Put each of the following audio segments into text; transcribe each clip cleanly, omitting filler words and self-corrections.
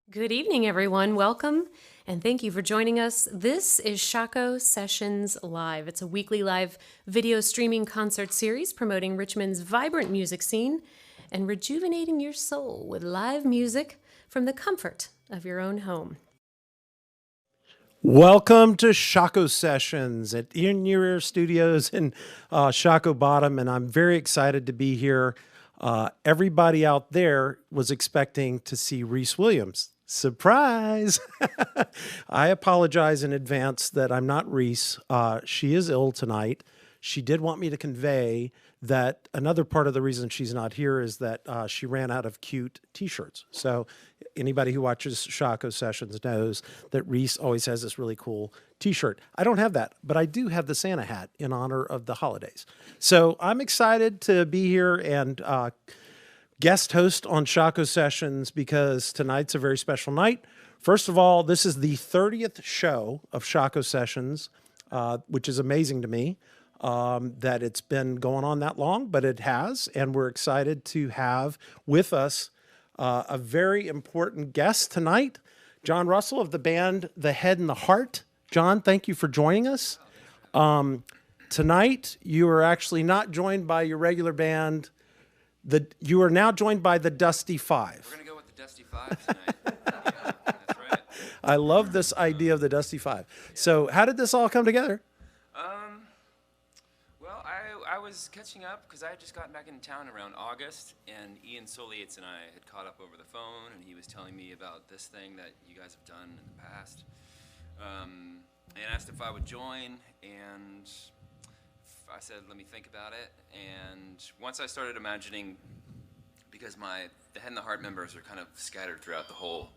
Good evening, everyone. Welcome, and thank you for joining us. This is Shockoe Sessions Live. It's a weekly live video streaming concert series promoting Richmond's vibrant music scene and rejuvenating your soul with live music from the comfort of your own home. Welcome to Shockoe Sessions at In Your Ear Studios in Shockoe Bottom, and I'm very excited to be here. Everybody out there was expecting to see Reese Williams. Surprise! I apologize in advance that I'm not Reese. She is ill tonight. She did want me to convey that another part of the reason she's not here is that she ran out of cute t-shirts. So anybody who watches Shockoe Sessions knows that Reese always has this really cool t-shirt. I don't have that, but I do have the Santa hat in honor of the holidays. So I'm excited to be here and guest host on Shockoe Sessions because tonight's a very special night. First of all, this is the 30th show of Shockoe Sessions, which is amazing to me. That it's been going on that long, but it has, and we're excited to have with us a very important guest tonight, Jon Russell of the band The Head and the Heart. Jon, thank you for joining us. Tonight, you are actually not joined by your regular band. You are now joined by the Dusty Five. We're going to go with the Dusty Five tonight. Yeah, that's right. I love this idea of the Dusty Five. Yeah. So how did this all come together? Well, I was catching up because I had just gotten back in town around August, and Ian Solietz and I had caught up over the phone, and he was telling me about this thing that you guys have done in the past, and asked if I would join, and I said, let me think about it. And once I started imagining, because the Head and the Heart members are kind of scattered throughout the whole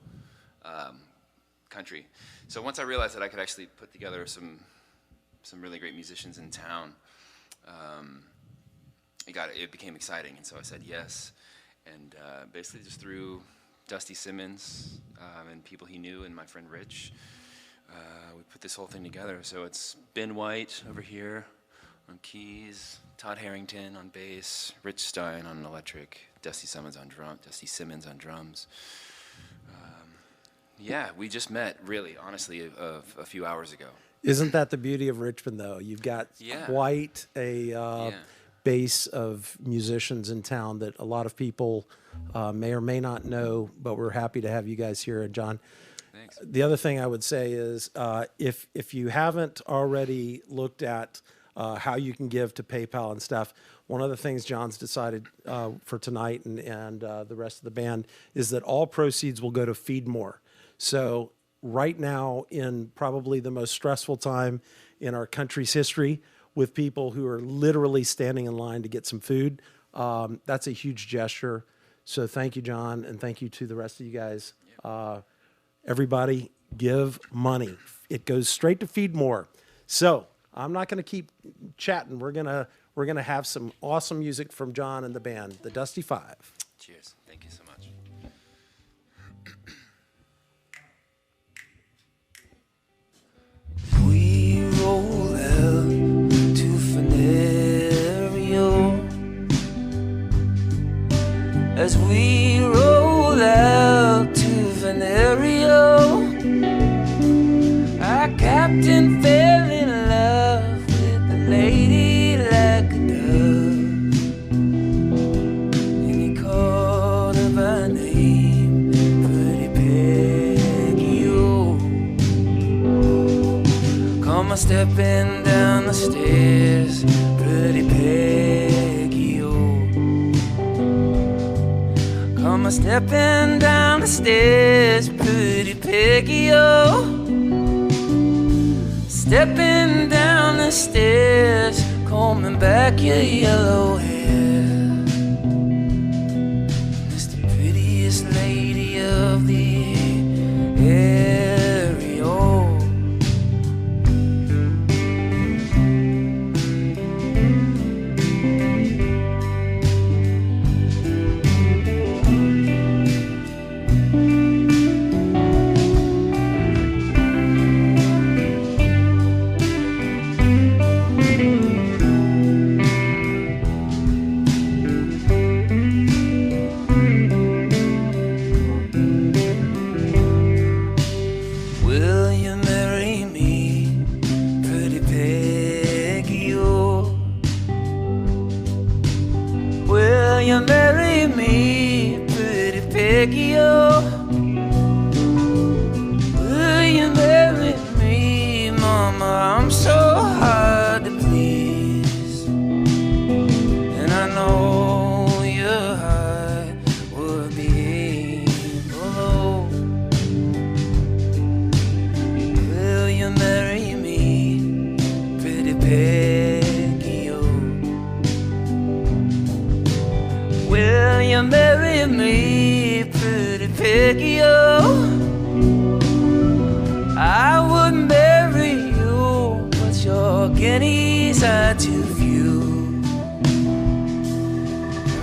country, so once I realized that I could actually put together some really great musicians in town, it became exciting, and so I said yes, and basically just through Dusty Simmons and people he knew and my friend Rich, we put this whole thing together. So it's Ben White over here on keys, Todd Harrington on bass, Rich Stein on electric, Dusty Simmons on drums. Yeah, we just met, really, honestly, a few hours ago. Isn't that the beauty of Richmond, though? You've got quite a base of musicians in town that a lot of people may or may not know, but we're happy to have you guys here. And Jon, thanks. The other thing I would say is if you haven't already looked at how you can give to PayPal and stuff, one of the things Jon's decided for tonight and the rest of the band is that all proceeds will go to Feed More. So right now, in probably the most stressful time in our country's history, with people who are literally standing in line to get some food, that's a huge gesture. So thank you, Jon, and thank you to the rest of you guys. Everybody, give money. It goes straight to Feed More. So I'm not going to keep chatting. We're gonna have some awesome music from Jon and the band, the Dusty Five. Cheers. Thank you so much. We roll out to Venerio. As we roll out to Venerio, our captain fell in love with a lady like a dove, and he called her by name, pretty Peggy O. Come stepping down the stairs, pretty Peggy O. Come stepping down the stairs, pretty Peggy O. Stepping down the stairs, combing back your yellow hair. It's the prettiest lady of the area. Will you marry me, pretty Peggy O? Will you marry me, mama? I'm so hard to please, and I know your heart would be below. Will you marry me, pretty Peggy O? Will you marry me, pretty Peggy O? I would marry you, but your guineas are too few.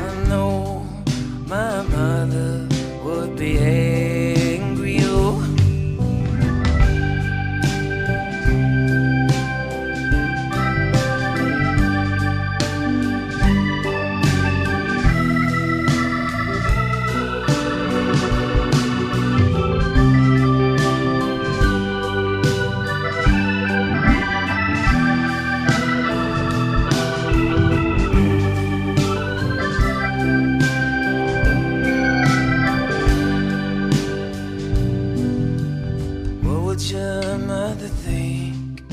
I know my mother would be angry. Oh. What would your mother think,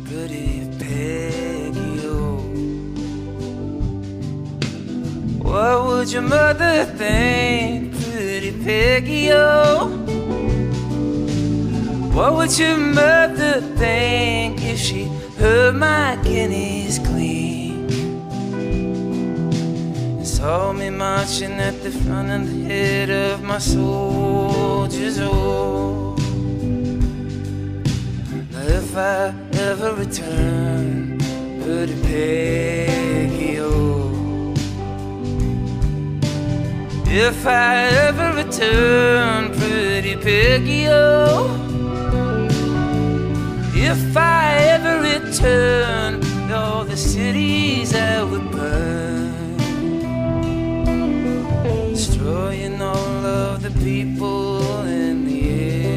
pretty Peggy O? What would your mother think, pretty Peggy O? What would your mother think if she heard my guineas clink and saw me marching at the front of the head of my soldiers? Oh. If I ever return, pretty Peggy O. If I ever return, pretty Peggy O. If I ever return, all the cities I would burn, destroying all of the people in the area.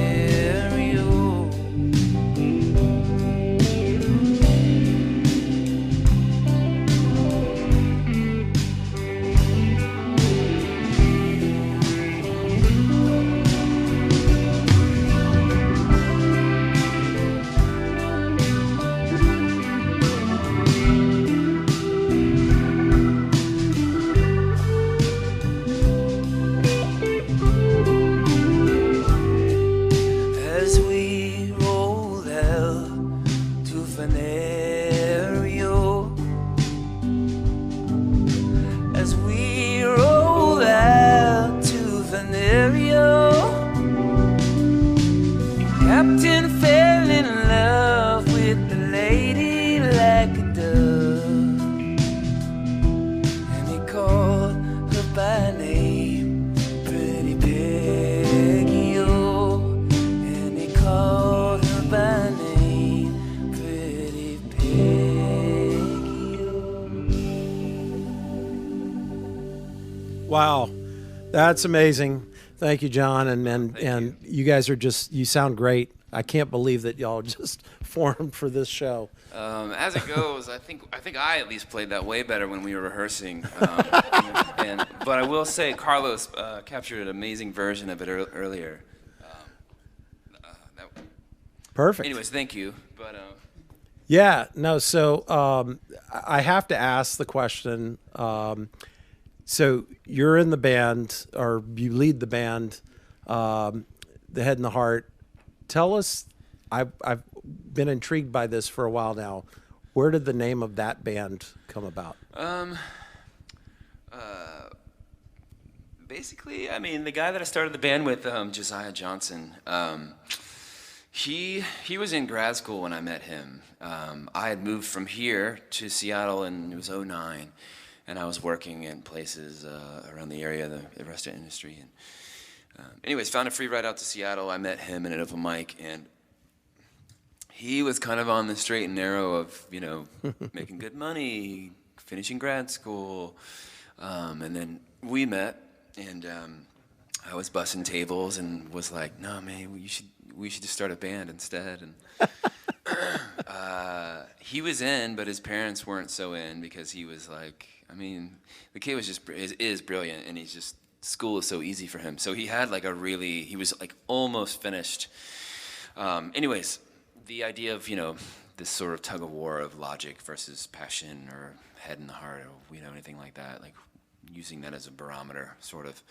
As we roll out to Venerio, as we roll out to Venerio, Captain fell in love with the lady like a dove, and he called her by name, pretty Peggy O. And he called her by name, pretty Peggy O. Wow, that's amazing. Thank you, John, and you guys are you sound great. I can't believe that y'all just formed for this show. As it goes, I think I at least played that way better when we were rehearsing. But I will say, Carlos captured an amazing version of it earlier. Perfect. Anyways, thank you. But Yeah, no, so I have to ask the question. So you're in the band, or you lead the band, the Head and the Heart. Tell us, I've been intrigued by this for a while now. Where did the name of that band come about? Basically, I mean, the guy that I started the band with, Josiah Johnson, he was in grad school when I met him. I had moved from here to Seattle, and it was '09, and I was working in places around the area, the restaurant industry. And anyways, found a free ride out to Seattle. I met him in an open mic, and he was kind of on the straight and narrow of, you know, making good money, finishing grad school, and then we met, and I was bussing tables and was like, "No, man, we should just start a band instead." And He was in, but his parents weren't so in because he was like, I mean, the kid was just is brilliant, and he's just school is so easy for him. So he had like he was like almost finished. Anyways, the idea of this sort of tug of war of logic versus passion or head and the heart or anything like that, like using that as a barometer, sort of.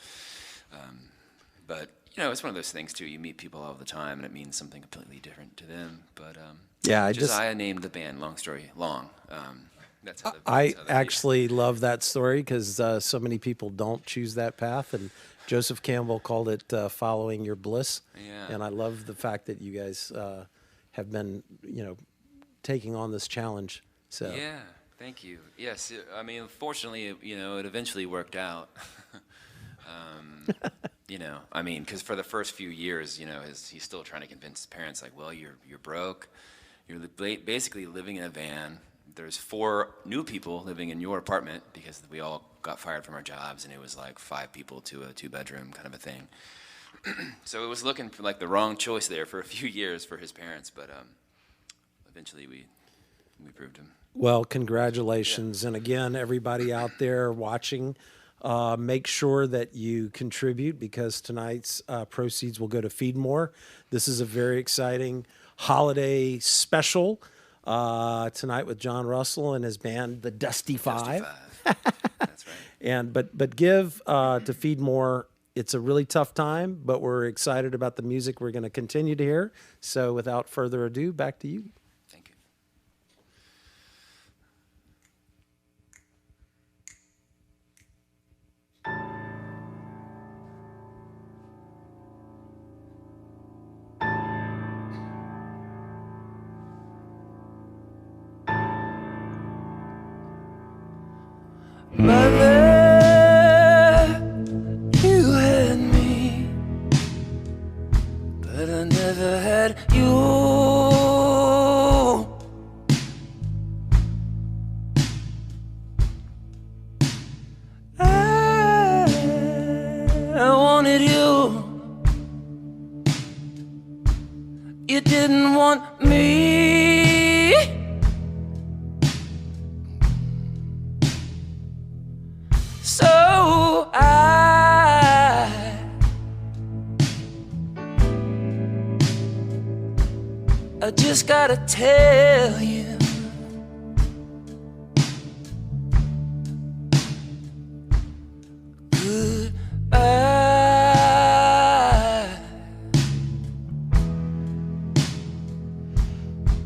But it's one of those things too. You meet people all the time, and it means something completely different to them. But yeah, Josiah named the band. Long story long. That's how I actually love that story because so many people don't choose that path, and Joseph Campbell called it following your bliss. Yeah. And I love the fact that you guys have been, taking on this challenge. So yeah, thank you. Yes, I mean, fortunately, it eventually worked out. I mean, because for the first few years, he's still trying to convince his parents, like, well, you're broke, you're basically living in a van. There's 4 new people living in your apartment because we all got fired from our jobs, and it was like 5 people to a 2-bedroom kind of a thing. So it was looking for like the wrong choice there for a few years for his parents, but eventually we proved him. Well, congratulations. Yeah. And again, everybody out there watching, make sure that you contribute because tonight's proceeds will go to Feed More. This is a very exciting holiday special tonight with Jon Russell and his band, the Dusty Five. That's right. And but give to Feed More. It's a really tough time, but we're excited about the music we're going to continue to hear. So without further ado, back to you. Thank you. Mother, you had me, but I never had you. I wanted you. You didn't want me. So I just gotta tell you, goodbye.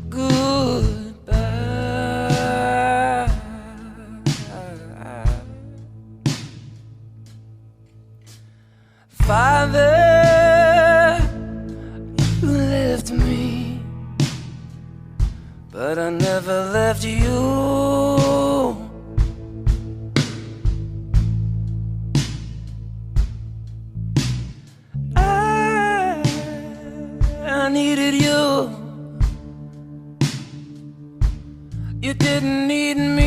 Goodbye. Father, you left me, but I never left you. I needed you. You didn't need me.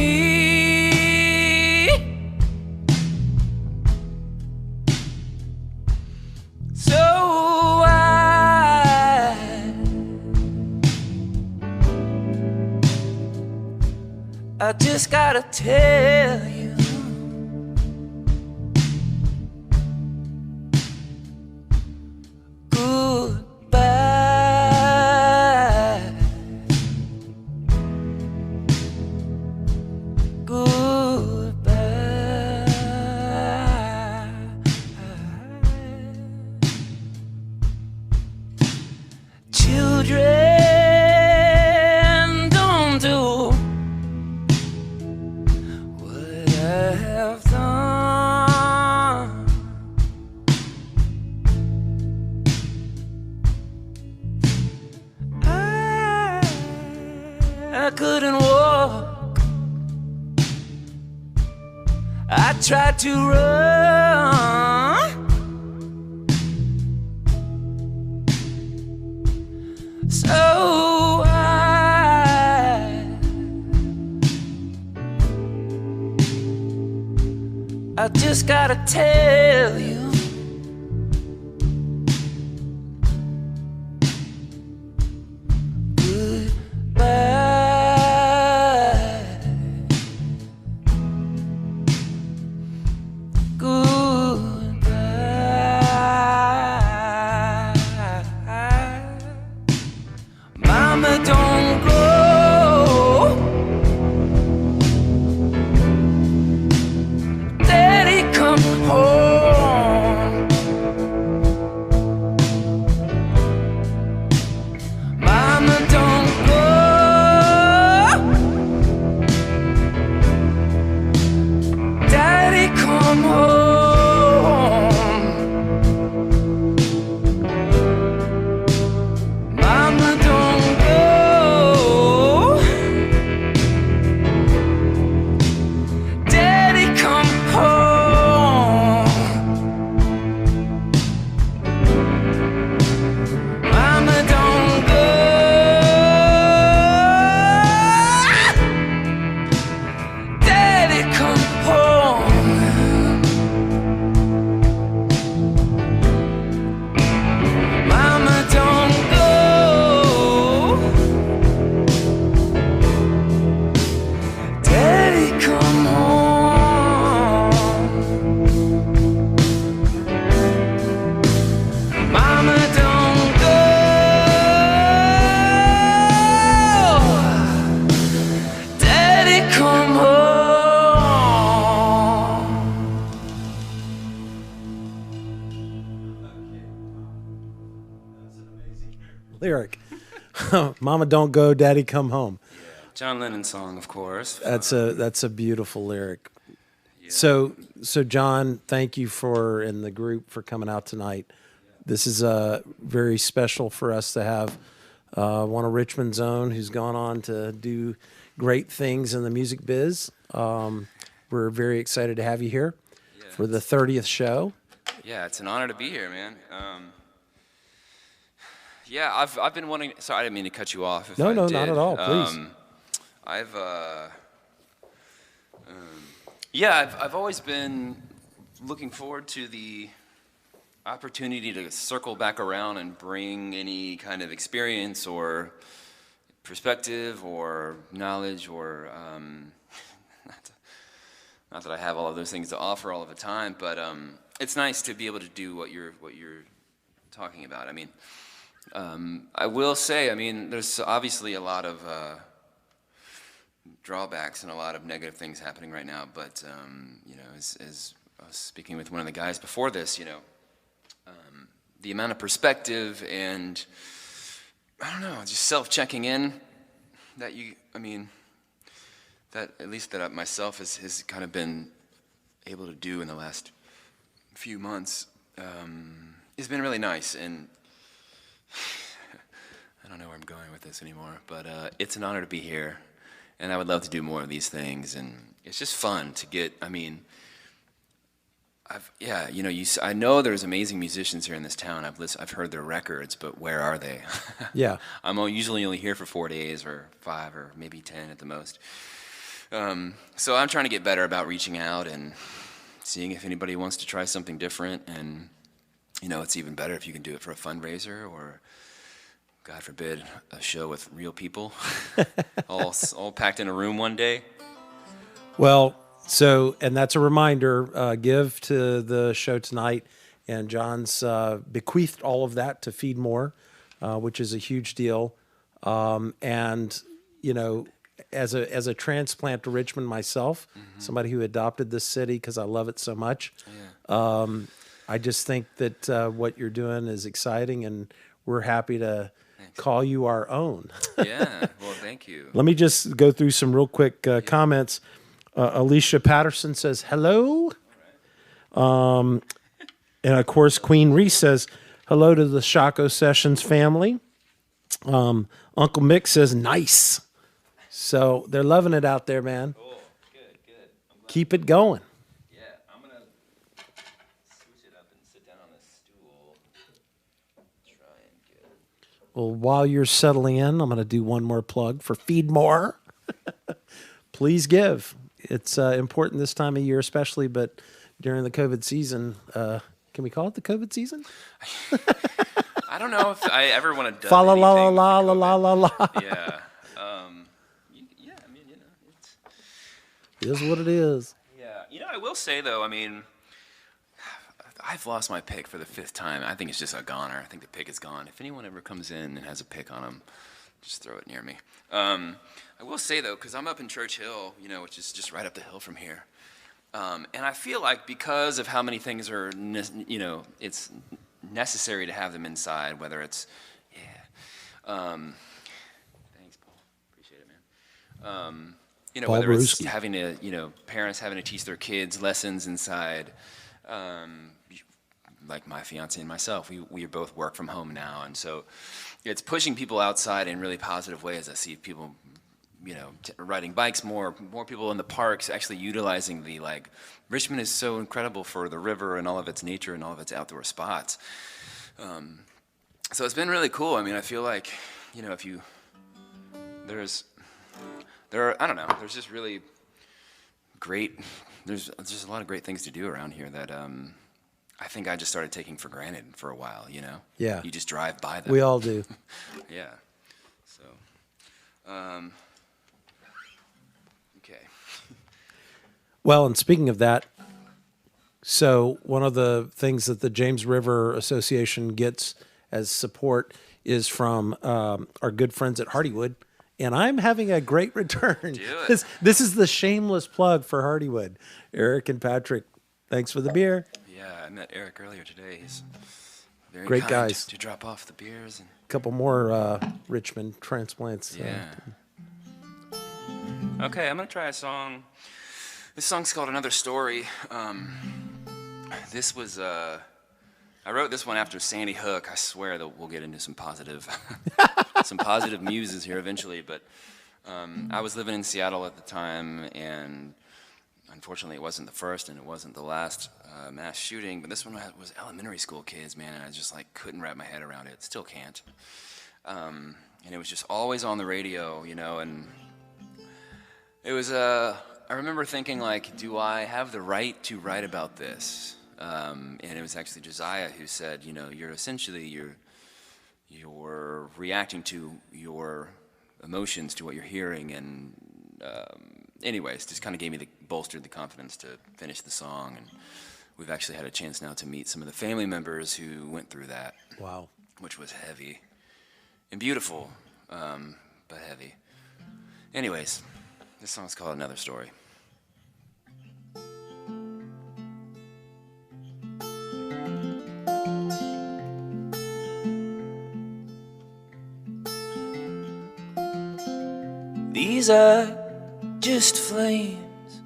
So I just gotta tell you, goodbye. Goodbye. Children, don't do what I have done. I couldn't walk. I tried to run. So I just gotta tell you, goodbye. lyric. Mama don't go, Daddy come home. Yeah. John Lennon song, of course. That's a beautiful lyric. Yeah. So John, thank you and the group for coming out tonight. This is very special for us to have one of Richmond's own who's gone on to do great things in the music biz. We're very excited to have you here for the 30th show. Yeah, it's an honor to be here, man. Yeah, I've been wanting. Sorry, I didn't mean to cut you off. No, not at all. Please. I've always been looking forward to the opportunity to circle back around and bring any kind of experience or perspective or knowledge or not that I have all of those things to offer all of the time, but it's nice to be able to do what you're talking about. I mean, I will say, I mean, there's obviously a lot of drawbacks and a lot of negative things happening right now, but you know, as I was speaking with one of the guys before this, you know, the amount of perspective and, I don't know, just self-checking in that that at least that myself has kind of been able to do in the last few months has been really nice. And I don't know where I'm going with this anymore, but it's an honor to be here, and I would love to do more of these things. And it's just fun to get, I mean, you know, I know there's amazing musicians here in this town. I've heard their records, but where are they? Yeah. I'm usually only here for 4 days or 5 or maybe 10 at the most. So I'm trying to get better about reaching out and seeing if anybody wants to try something different. And, you know, it's even better if you can do it for a fundraiser or, God forbid, a show with real people, all packed in a room one day. Well, and that's a reminder, give to the show tonight, and John's bequeathed all of that to Feed More, which is a huge deal. And, you know, as a transplant to Richmond myself, somebody who adopted this city because I love it so much, I just think that what you're doing is exciting, and we're happy to call you our own. Yeah, well, thank you. Let me just go through some real quick comments. Alicia Patterson says, hello. And of course, Queen Reese says, hello to the Shockoe Sessions family. Uncle Mick says, nice. So they're loving it out there, man. Cool, good. Keep it going. Yeah, I'm going to switch it up and sit down on this stool. Try and get... Well, while you're settling in, I'm going to do one more plug for Feed More. Please give. It's important this time of year, especially, but during the COVID season. Can we call it the COVID season? I don't know if I ever want to dub Fa la la anything la with la la la la. Yeah. Yeah, I mean, you know, It is what it is. yeah. You know, I will say, though, I mean, I've lost my pick for the 5th time. I think it's just a goner. I think the pick is gone. If anyone ever comes in and has a pick on them, just throw it near me. I will say, though, because I'm up in Church Hill, you know, which is just right up the hill from here. And I feel like because of how many things are, you know, it's necessary to have them inside, whether it's, thanks, Paul. Appreciate it, man. You know, Paul whether it's Brewski. having to, you know, parents having to teach their kids lessons inside. Like my fiance and myself, we both work from home now, and so it's pushing people outside in really positive ways. I see people, you know, riding bikes more people in the parks, actually utilizing Richmond is so incredible for the river and all of its nature and all of its outdoor spots. So it's been really cool. I mean, I feel like, you know, there's just really great, there's just a lot of great things to do around here that, I think I just started taking for granted for a while, you know? Yeah. You just drive by them. We all do. Yeah. So, okay. Well, and speaking of that, so one of the things that the James River Association gets as support is from our good friends at Hardywood, and I'm having a great return. Do it. This is the shameless plug for Hardywood. Eric and Patrick, thanks for the beer. Yeah, I met Eric earlier today. He's Very Great kind guys. to drop off the beers. And A couple more Richmond transplants. yeah. Okay, I'm gonna try a song. This song's called Another Story. This was I wrote this one after Sandy Hook. I swear that we'll get into some positive some positive muses here eventually, but I was living in Seattle at the time, and unfortunately it wasn't the first and it wasn't the last mass shooting, but this one was elementary school kids, man, and I just like couldn't wrap my head around it. Still can't. And it was just always on the radio, you know, and it was I remember thinking, like, do I have the right to write about this? And it was actually Josiah who said, you know, you're essentially you're reacting to your emotions, to what you're hearing, and anyways, just kind of gave me bolstered the confidence to finish the song. And we've actually had a chance now to meet some of the family members who went through that. Wow. Which was heavy and beautiful, but heavy. Anyways, this song's called Another Story. These are just flames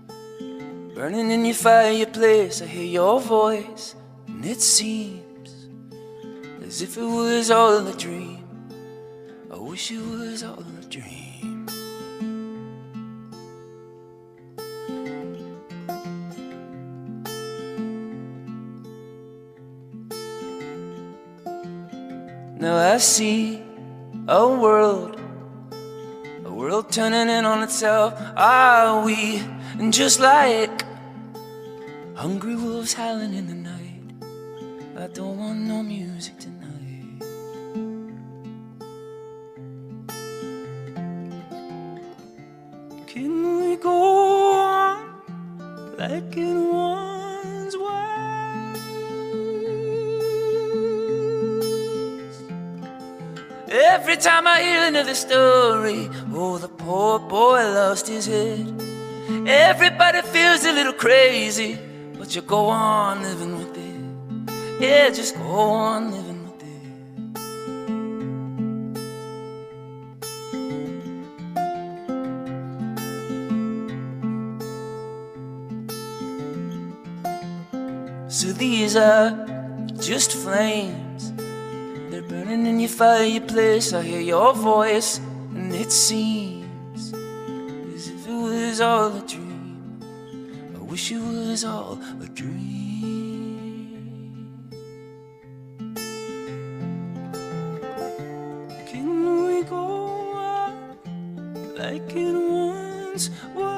burning in your fireplace. I hear your voice, and it seems as if it was all a dream. I wish it was all a dream. Now I see a world turning in on itself. Are we just like hungry wolves howling in the night? I don't want no music tonight. Can we go on like it once was? Every time I hear another story, oh, the poor boy lost his head. Everybody feels a little crazy, but you go on living with it. Yeah, just go on living with it. So these are just flames, they're burning in your fireplace. I hear your voice, and it seems as if it was all a dream. I wish it was all a dream. Can we go on like it once was?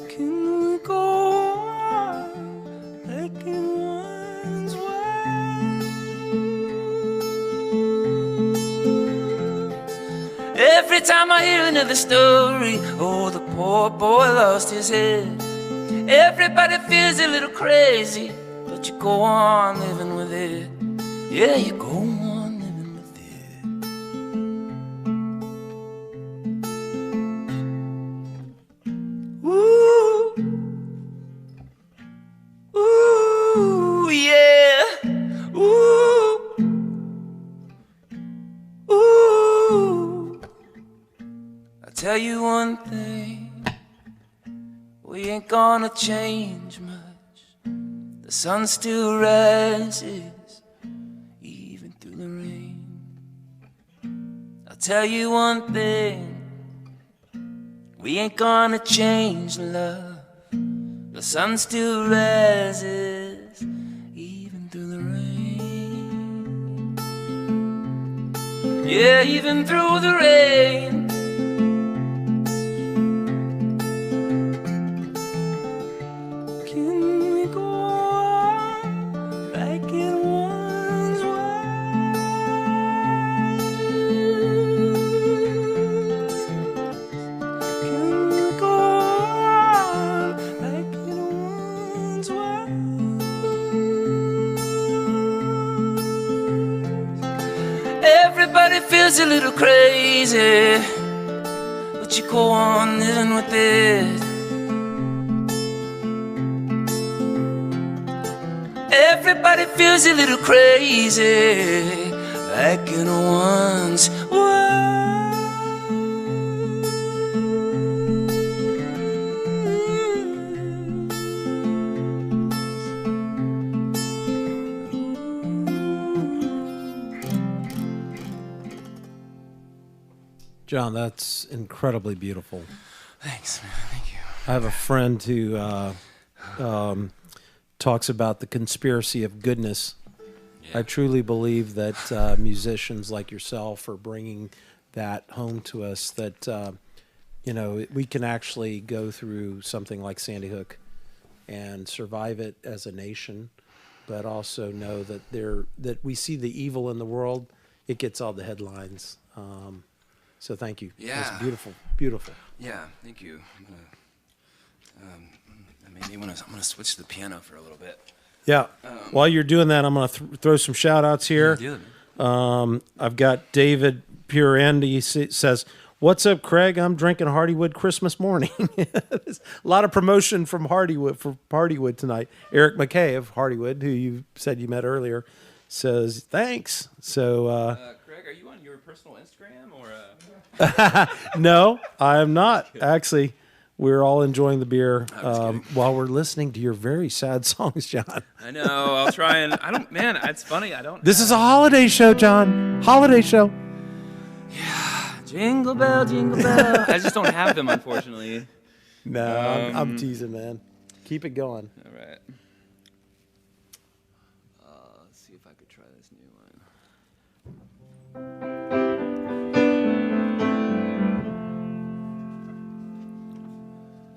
Can we go on like it once was? Every time I hear another story, oh, the poor boy lost his head. Everybody feels a little crazy, but you go on living with it. Yeah, you go on living with it. Ooh, ooh, yeah, ooh, ooh. I'll tell you one thing, we ain't gonna change much. The sun still rises, even through the rain. I'll tell you one thing, we ain't gonna change, love. The sun still rises, even through the rain. Yeah, even through the rain. Can we go on like it once was? Can we go on like it once was? Everybody feels a little crazy, but you go on living with it. everybody feels a little crazy, like in a once was. John, that's incredibly beautiful. Thanks, man. Thank you. I have a friend who talks about the conspiracy of goodness. Yeah. I truly believe that musicians like yourself are bringing that home to us, that we can actually go through something like Sandy Hook and survive it as a nation, but also know that that we see the evil in the world. It gets all the headlines. So thank you. Yeah. That's beautiful, beautiful. Yeah, thank you. I'm gonna switch to the piano for a little bit. Yeah. While you're doing that, I'm going to throw some shout-outs here. Do it. I've got David Purandy says, "What's up, Craig? I'm drinking Hardywood Christmas morning." A lot of promotion from Hardywood tonight. Eric McKay of Hardywood, who you said you met earlier, says thanks. So, Craig, are you on your personal Instagram or? no, I am not. Actually, we're all enjoying the beer kidding. while we're listening to your very sad songs, John. I know. I'll try and Man, it's funny. I don't. This is a holiday show, John. Holiday show. Jingle bell, jingle bell. I just don't have them, unfortunately. No, I'm teasing, man. Keep it going. All right. Let's see if I could try this new one.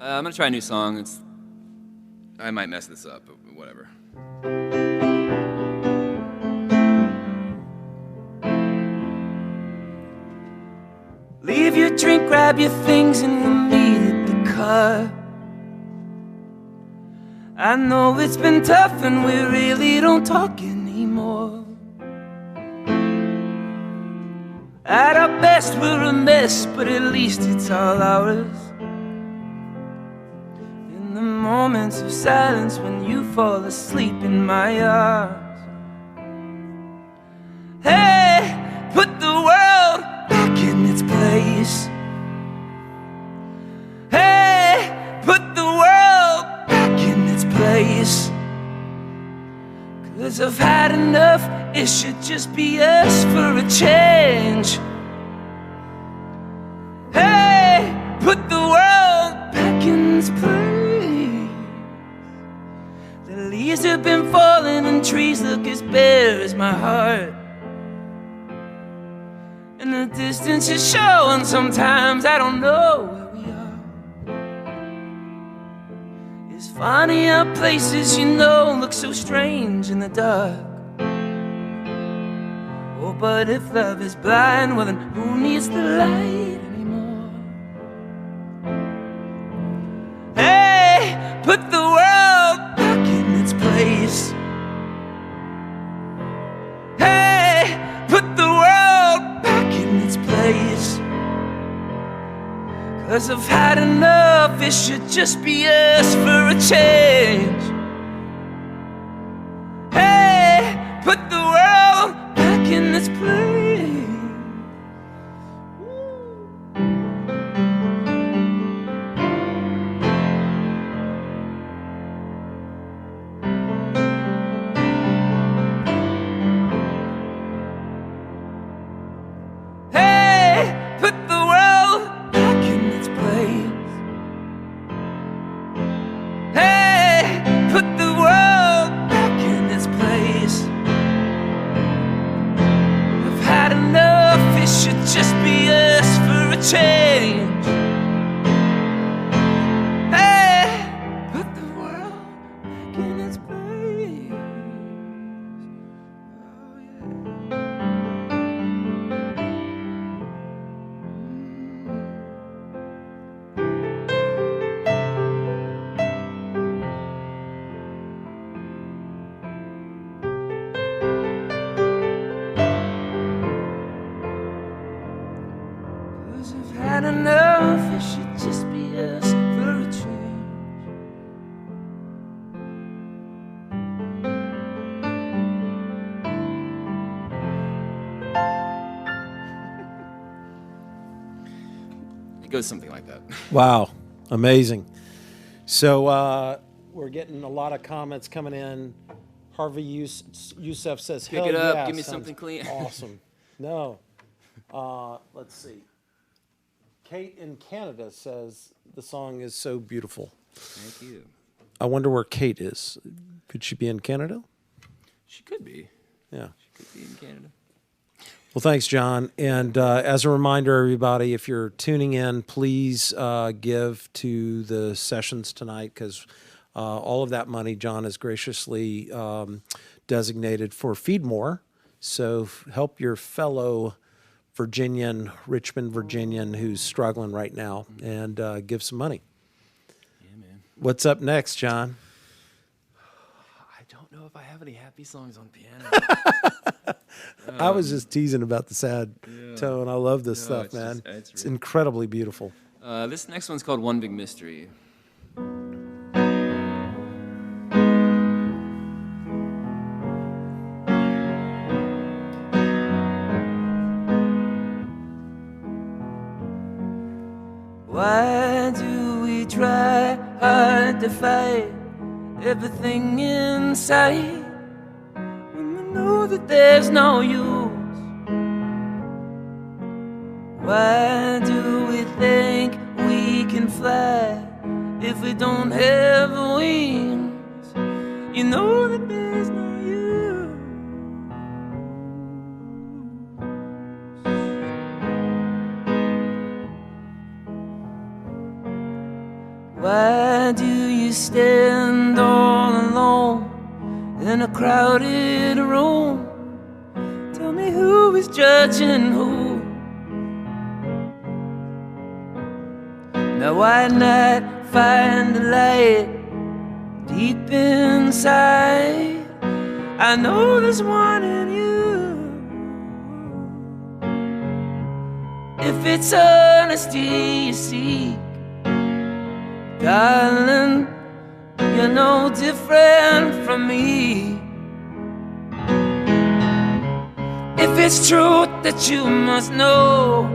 I'm gonna try a new song. I might mess this up, but whatever. Leave your drink, grab your things, and we'll meet at the car. I know it's been tough and we really don't talk anymore. At our best we're a mess, but at least it's all ours. In the moments of silence when you fall asleep in my arms. Hey, put the world back in its place. Hey, put the world back in its place. 'Cause I've had enough, it should just be us for a change. Hey, put the world back in its place. The leaves have been falling and trees look as bare as my heart. And the distance is showing, sometimes I don't know where we are. It's funny how places you know look so strange in the dark. Oh, but if love is blind, well then who needs the light anymore? Hey, put the world back in its place. Hey, put the world back in its place. 'Cause I've had enough, it should just be us for a change. Hey, put the world back in its place. Hey, put the world back in its place. Hey, put the world back in its place. I've had enough, it should just be us for a change. Hey, put the world back in its place. Oh, yeah. Cause I've had enough, it should just be us for a change. It goes something like that. Wow, amazing. So we're getting a lot of comments coming in. Harvey Youssef says, Pick hell it up, yeah, give me sounds something clean. Awesome. No. Let's see. Kate in Canada says the song is so beautiful. Thank you. I wonder where Kate is. Could she be in Canada? She could be. Yeah. She could be in Canada. Well, thanks, John. And as a reminder, everybody, if you're tuning in, please give to the sessions tonight, because all of that money John has graciously designated for Feed More. So help your fellow Virginian, Richmond Virginian, who's struggling right now, and give some money. Yeah, man. What's up next, John? I don't know if I have any happy songs on piano. I was just teasing about the sad tone. I love this stuff, it's man. just- It's really- incredibly beautiful. This next one's called One Big Mystery. Why do we try hard to fight everything in sight when we know that there's no use? Why do we think we can fly if we don't have wings? You know that there's no use. Why do you stand all alone in a crowded room? Tell me who is judging who? Now why not find the light deep inside? I know there's one in you. If it's honesty you seek, darling, you're no different from me. If it's truth that you must know,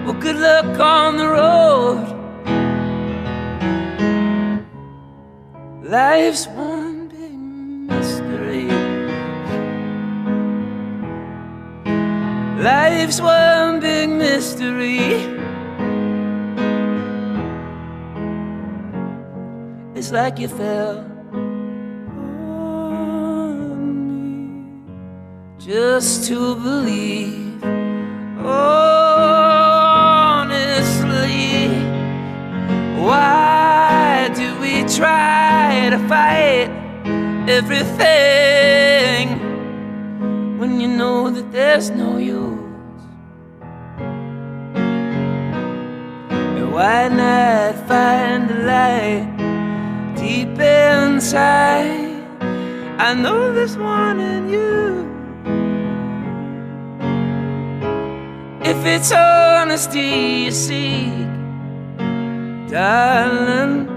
well, good luck on the road. Life's one big mystery. Life's one big mystery. It's like you fell on me just to believe. Honestly, why do we try to fight everything when you know that there's no use? And why not find the light deep inside? I know there's one in you. If it's honesty you seek, darling,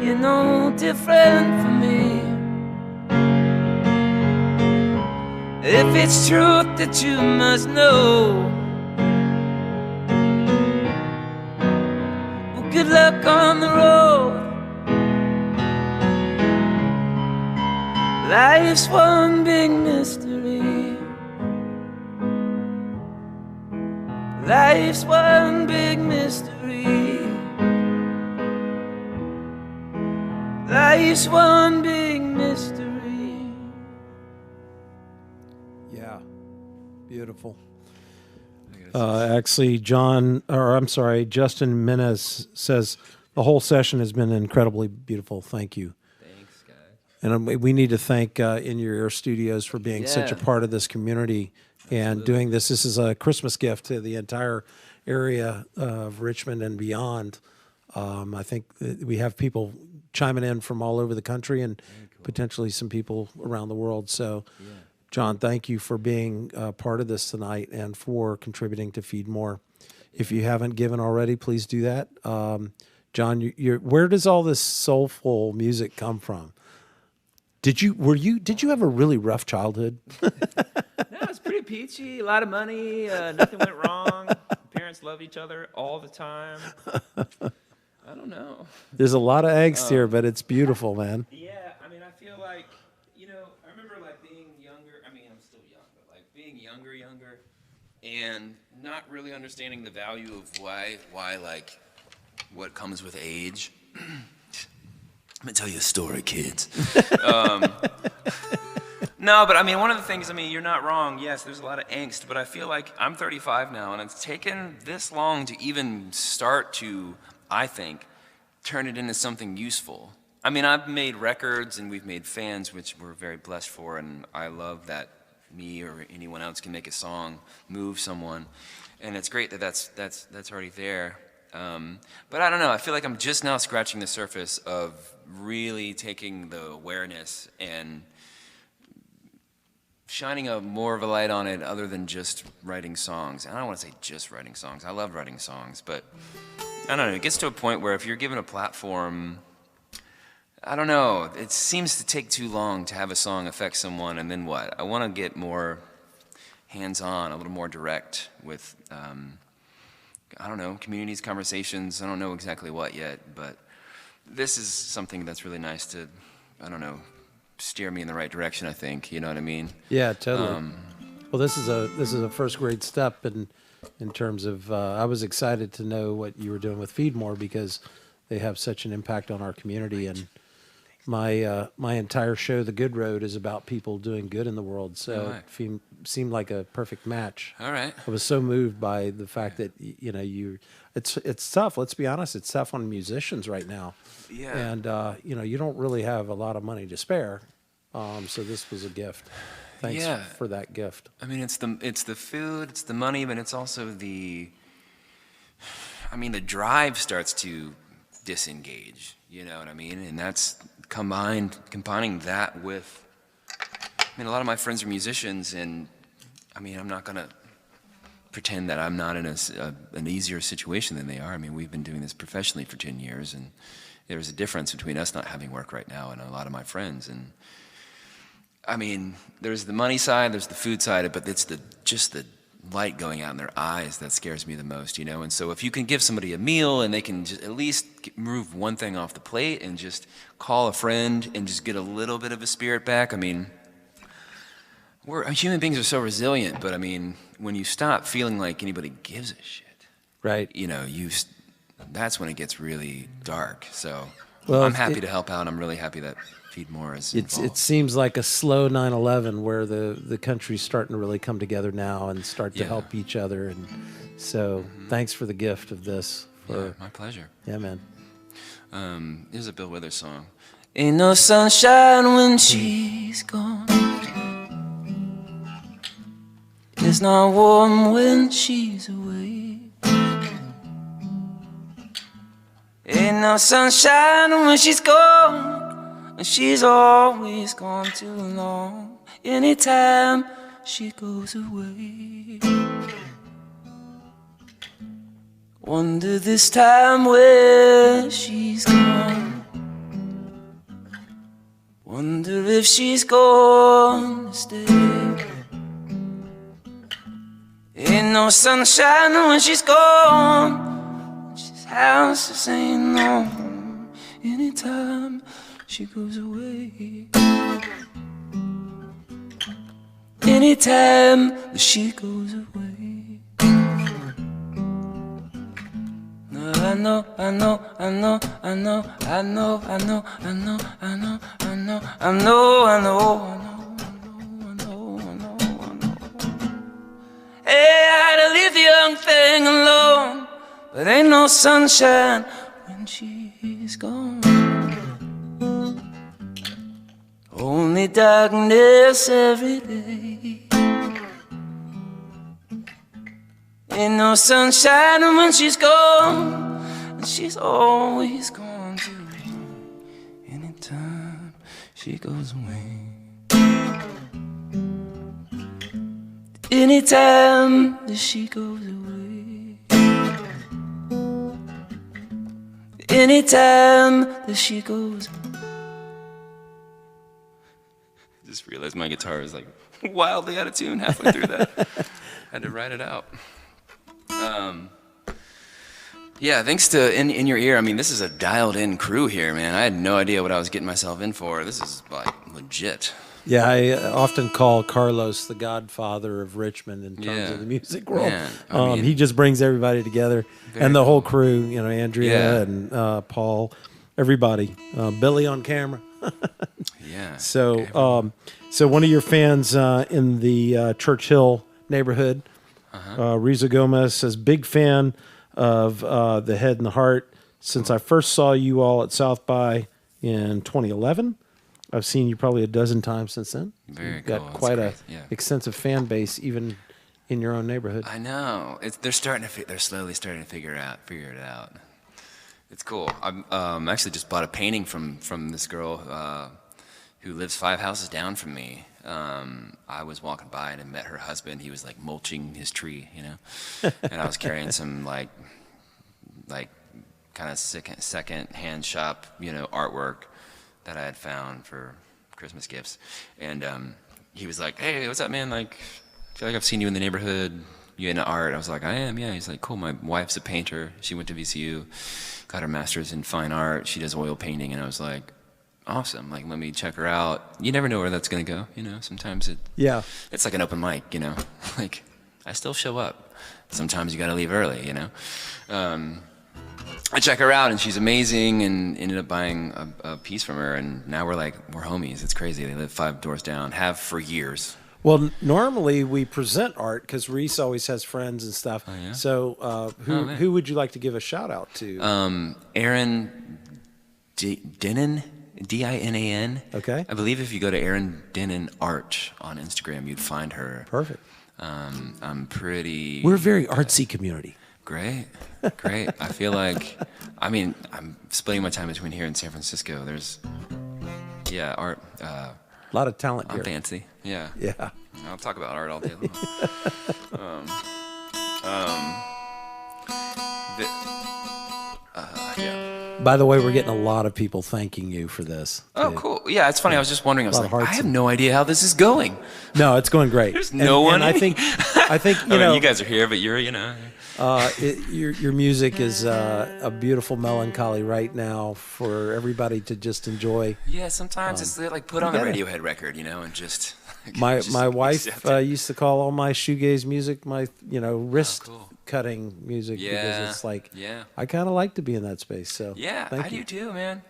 you're no different from me. If it's truth that you must know, well, good luck on the road. Life's one big mystery. Life's one big mystery. Life's one big mystery. Yeah, beautiful. Actually, Justin Menez says the whole session has been incredibly beautiful. Thank you. Thanks, guys. And we need to thank In Your Ear Studios for being such a Yeah. part of this community and doing this. This is a Christmas gift to the entire area of Richmond and beyond. I think that we have people chiming in from all over the country and potentially some people around the world. So, John, thank you for being part of this tonight and for contributing to Feed More. If you haven't given already, please do that. John, where does all this soulful music come from? Did you have a really rough childhood? No, it's pretty peachy, a lot of money, nothing went wrong. Parents love each other all the time. I don't know. There's a lot of angst here, but it's beautiful, man. Yeah, I mean, I feel like, I remember like being younger. I mean, I'm still young, but like being younger, and not really understanding the value of why like what comes with age. I'm gonna tell you a story, kids. No, but I mean, one of the things, you're not wrong. Yes, there's a lot of angst, but I feel like I'm 35 now, and it's taken this long to even start to, I think, turn it into something useful. I mean, I've made records and we've made fans, which we're very blessed for, and I love that me or anyone else can make a song move someone, and it's great that that's already there. But I don't know, I feel like I'm just now scratching the surface of really taking the awareness and shining more of a light on it other than just writing songs. And I don't want to say just writing songs. I love writing songs, but I don't know, it gets to a point where if you're given a platform, I don't know, it seems to take too long to have a song affect someone, and then what? I want to get more hands-on, a little more direct with, I don't know, communities, conversations, I don't know exactly what yet, but this is something that's really nice to, I don't know, steer me in the right direction, I think, you know what I mean? Yeah, totally. Well, this is a first great step in terms of, I was excited to know what you were doing with Feed More because they have such an impact on our community, and my entire show, The Good Road, is about people doing good in the world, so it seemed like a perfect match. All right. I was so moved by the fact that, it's tough, let's be honest, it's tough on musicians right now. Yeah. And, you don't really have a lot of money to spare, so this was a gift. Thanks for that gift. I mean, it's the food, it's the money, but it's also the drive starts to disengage, you know what I mean? And that's combining that with, a lot of my friends are musicians, and I'm not gonna pretend that I'm not in an easier situation than they are. We've been doing this professionally for 10 years, and there's a difference between us not having work right now and a lot of my friends. And there's the money side, there's the food side, but it's just the light going out in their eyes that scares me the most, And so if you can give somebody a meal and they can just at least move one thing off the plate and just call a friend and just get a little bit of a spirit back, human beings are so resilient, but when you stop feeling like anybody gives a shit, right? That's when it gets really dark. So Well, I'm happy to help out. I'm really happy that Feed More is involved. It seems like a slow 9/11 where the country's starting to really come together now and start to help each other. And so thanks for the gift of this. My pleasure. Yeah, man. Here's a Bill Withers song. Ain't no sunshine when she's gone. It's not warm when she's away. Ain't no sunshine when she's gone, and she's always gone too long. Anytime she goes away, wonder this time where she's gone. Wonder if she's gonna stay. Ain't no sunshine when she's gone. She's house ain't no home. Anytime she goes away. Anytime that she goes away. No, I know, I know, I know, I know, I know, I know, I know, I know, I know, I know, I know. Hey, I had to leave the young thing alone, but ain't no sunshine when she's gone. Only darkness every day. Ain't no sunshine when she's gone, and she's always gone too. Anytime she goes away. Anytime that she goes away. Anytime that she goes. I just realized my guitar is like wildly out of tune halfway through that. Had to write it out. Yeah, thanks to In Your Ear. I mean, this is a dialed-in crew here, man. I had no idea what I was getting myself in for. This is, like, legit. Yeah, I often call Carlos the godfather of Richmond in terms of the music world. Man, I mean, he just brings everybody together, and the whole crew, you know, Andrea Yeah. and Paul, everybody. Billy on camera. Yeah. So one of your fans in the Churchill neighborhood, Riza Gomez, says, big fan of The Head and the Heart. Since I first saw you all at South by in 2011, I've seen you probably a dozen times since then. Very You've cool. got That's quite a great. Yeah. extensive fan base, even in your own neighborhood. I know. They're slowly starting to figure it out. It's cool. I'm actually just bought a painting from this girl who lives 5 houses down from me. I was walking by and I met her husband. He was like mulching his tree, you know, and I was carrying some like kind of second hand shop, you know, artwork that I had found for Christmas gifts. And he was like, "Hey, what's up, man? Like, I feel like I've seen you in the neighborhood. You into art?" I was like, "I am, yeah." He's like, "Cool, my wife's a painter. She went to VCU, got her master's in fine art. She does oil painting." And I was like, "Awesome, like, let me check her out." You never know where that's gonna go, you know? Sometimes it's like an open mic, you know? Like, I still show up. Sometimes you gotta leave early, you know? I check her out, and she's amazing, and ended up buying a piece from her, and now we're homies. It's crazy. They live 5 doors down, have for years. Well, normally we present art because Reese always has friends and stuff. Oh, yeah? So who would you like to give a shout out to? Aaron Denon, Dinan. Okay. I believe if you go to Aaron Denon Art on Instagram, you'd find her. Perfect. I'm pretty... We're a very artsy community. Great. I feel like, I mean, I'm splitting my time between here and San Francisco. There's, art. A lot of talent I'm here. fancy. Yeah. Yeah. I'll talk about art all day long. Yeah. By the way, we're getting a lot of people thanking you for this. Oh, cool. Yeah, it's funny. I was just wondering. I was A lot of like, I hearts have no idea how this is going. No, it's going great. There's no one. And I think you know, you guys are here, but you're, you know. your music is a beautiful melancholy right now for everybody to just enjoy. Yeah, sometimes it's like put on a Radiohead record, you know, and just. My wife used to call all my shoegaze music my wrist cutting music because it's like I kind of like to be in that space. So I do too, man.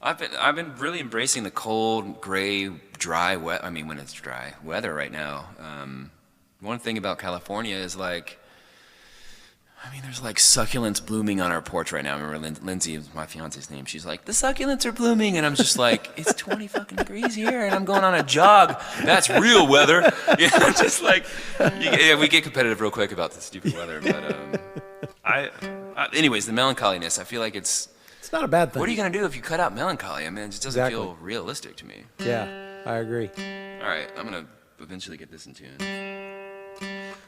I've been really embracing the cold, gray, dry, wet. I mean, when it's dry weather right now. One thing about California is like, I mean, there's like succulents blooming on our porch right now. I remember Lindsay, my fiance's name. She's like, the succulents are blooming, and I'm just like, it's 20 fucking degrees here, and I'm going on a jog. That's real weather. You know, just like, we get competitive real quick about the stupid weather. But anyways, the melancholiness. I feel like it's not a bad thing. What are you gonna do if you cut out melancholy? I mean, it just doesn't feel realistic to me. Yeah, I agree. All right, I'm gonna eventually get this in tune.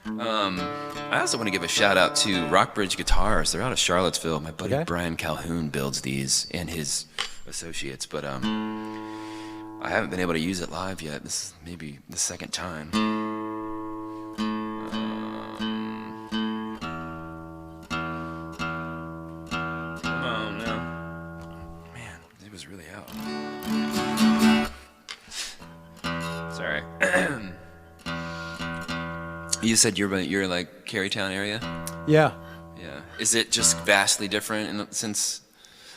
I also want to give a shout out to Rockbridge Guitars. They're out of Charlottesville. My buddy Brian Calhoun builds these and his associates, but I haven't been able to use it live yet. This is maybe the second time. Oh no, man, it was really out. Sorry. You said you're like Carytown area? Yeah. Yeah. Is it just vastly different since,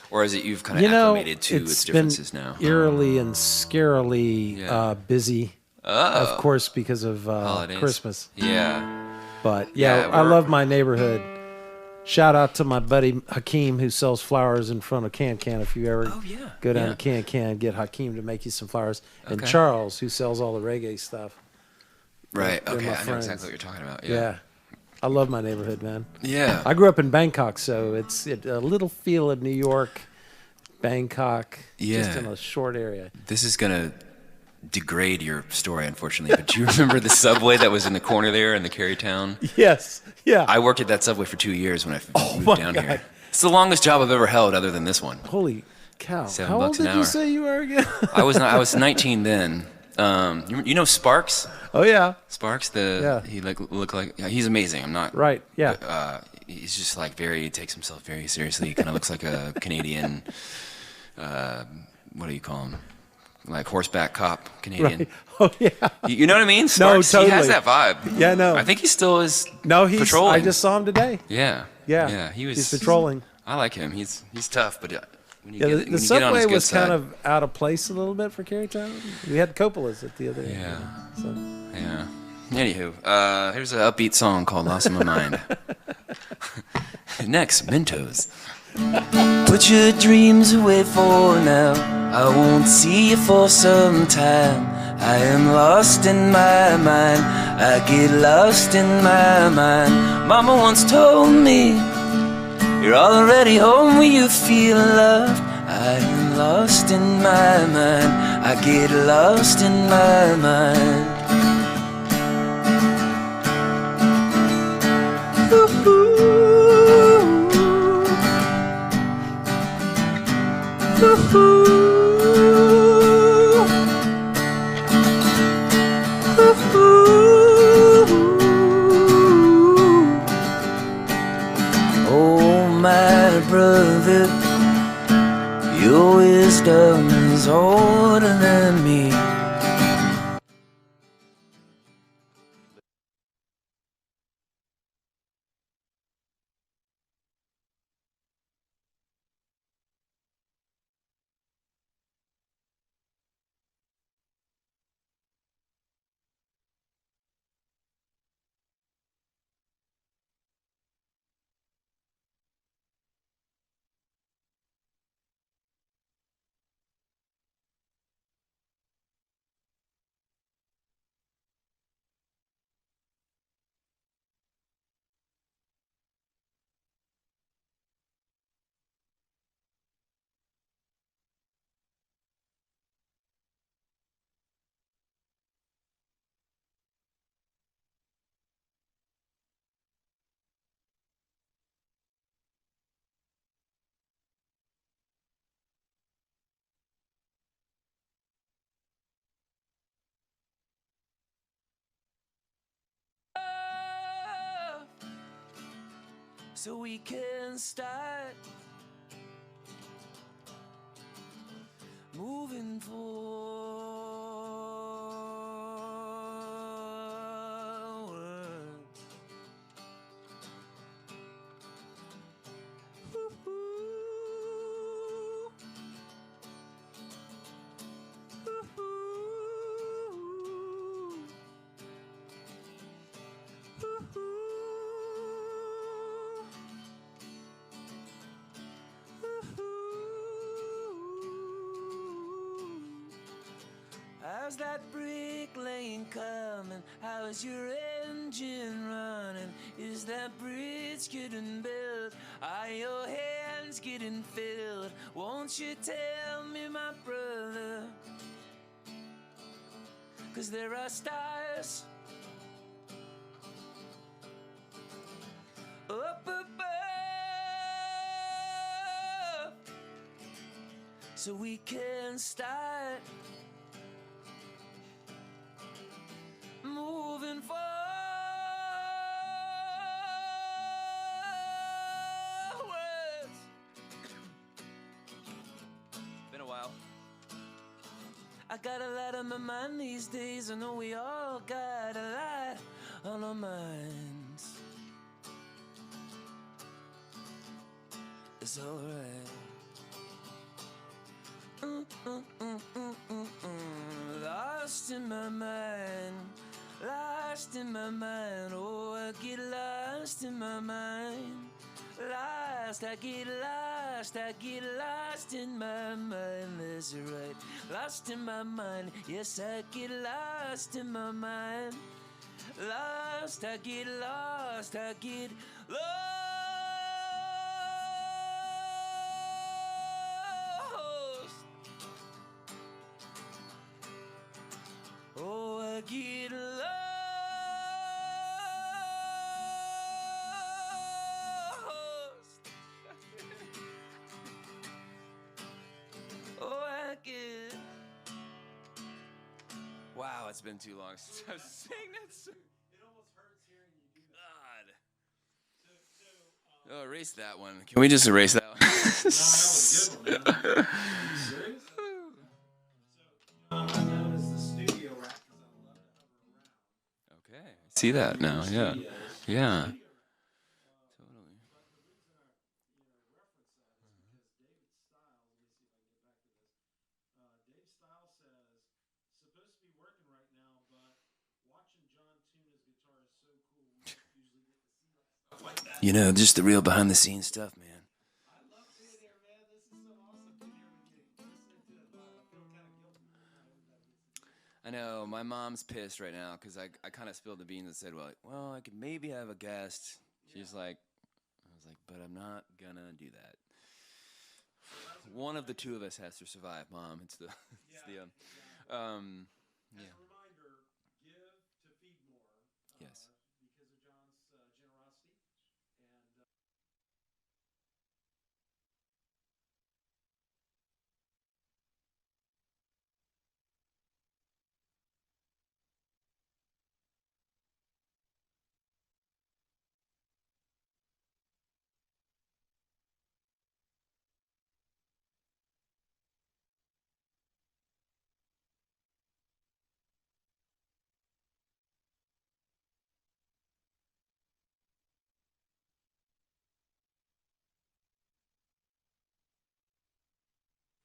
or is it you've kind of acclimated to its differences now? Eerily and scarily busy. Of course, because of Christmas. Yeah. But I love my neighborhood. Shout out to my buddy Hakeem who sells flowers in front of Can. If you ever go down to Can, get Hakeem to make you some flowers. And Charles who sells all the reggae stuff. Right. They're Okay. my I know friends. exactly what you're talking about. Yeah. I love my neighborhood, man. Yeah. I grew up in Bangkok, so it's a little feel of New York, Bangkok, just in a short area. This is gonna degrade your story, unfortunately. But do you remember the subway that was in the corner there in the Carytown? Yes. Yeah. I worked at that subway for 2 years when I moved down here. It's the longest job I've ever held, other than this one. Holy cow! $7 How old an did you hour. say you were again? I was 19 then. You know Sparks? Oh yeah. Sparks, Yeah. he look like, yeah, he's amazing. I'm not Right. Yeah. he's just like he takes himself very seriously. He kind of looks like a Canadian, what do you call him? Like horseback cop Canadian. Right. Oh yeah. You know what I mean? Sparks, totally. He has that vibe. Yeah, no. I think he still is. No, patrolling. I just saw him today. Yeah. Yeah. Yeah. He's patrolling. I like him. He's tough, but when you Yeah, get, the when you get on subway his good was kind side- of out of place a little bit for Carytown. We had Coppola's at the other end. Yeah. So. Yeah. Anywho, here's an upbeat song called "Lost in My Mind." Next, Mentos. Put your dreams away for now. I won't see you for some time. I am lost in my mind. I get lost in my mind. Mama once told me, you're already home where you feel loved. I am lost in my mind. I get lost in my mind. Oh, my brother, your wisdom is older than me. So we can start moving forward. How's that brick lane coming? How's your engine running? Is that bridge getting built? Are your hands getting filled? Won't you tell me, my brother? 'Cause there are stars up above, so we can start moving forward. Been a while. I got a lot on my mind these days. I know we all got a lot on our minds. It's alright. Lost in my mind. Lost in my mind. Oh, I get lost in my mind. Lost, I get lost in my mind. That's right. Lost in my mind. Yes, I get lost in my mind. Lost, I get lost. Oh, I get lost. Oh, I get. it's been too long since I was saying that song. It almost hurts hearing you do that. God. Oh, erase that one. Can we just erase that one? No, that was good one, man. Are you serious? So, that is the studio rack because I love to hover around. Okay, I see that now. Yeah, yeah. Totally. But the reason I, reference that is because David Stiles. Let me see if I can get back to this. Dave Stiles says, supposed to be working right now, but watching John tune his guitar is so cool. We don't usually get to see that stuff like that. You know, just the real behind the scenes stuff, man. I love being here, man. This is so awesome being here with you. Listening to it live. I feel kind of guilty. Not everybody gets to do it. I know, my mom's pissed right now because I kind of spilled the beans and said, well, I could maybe have a guest. She's like, I was like, but I'm not gonna do that. One of the two of us has to survive, Mom. It's the, As a reminder, give to feed more. Yes. Because of John's generosity.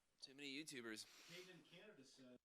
And too many YouTubers. Kate in Canada said,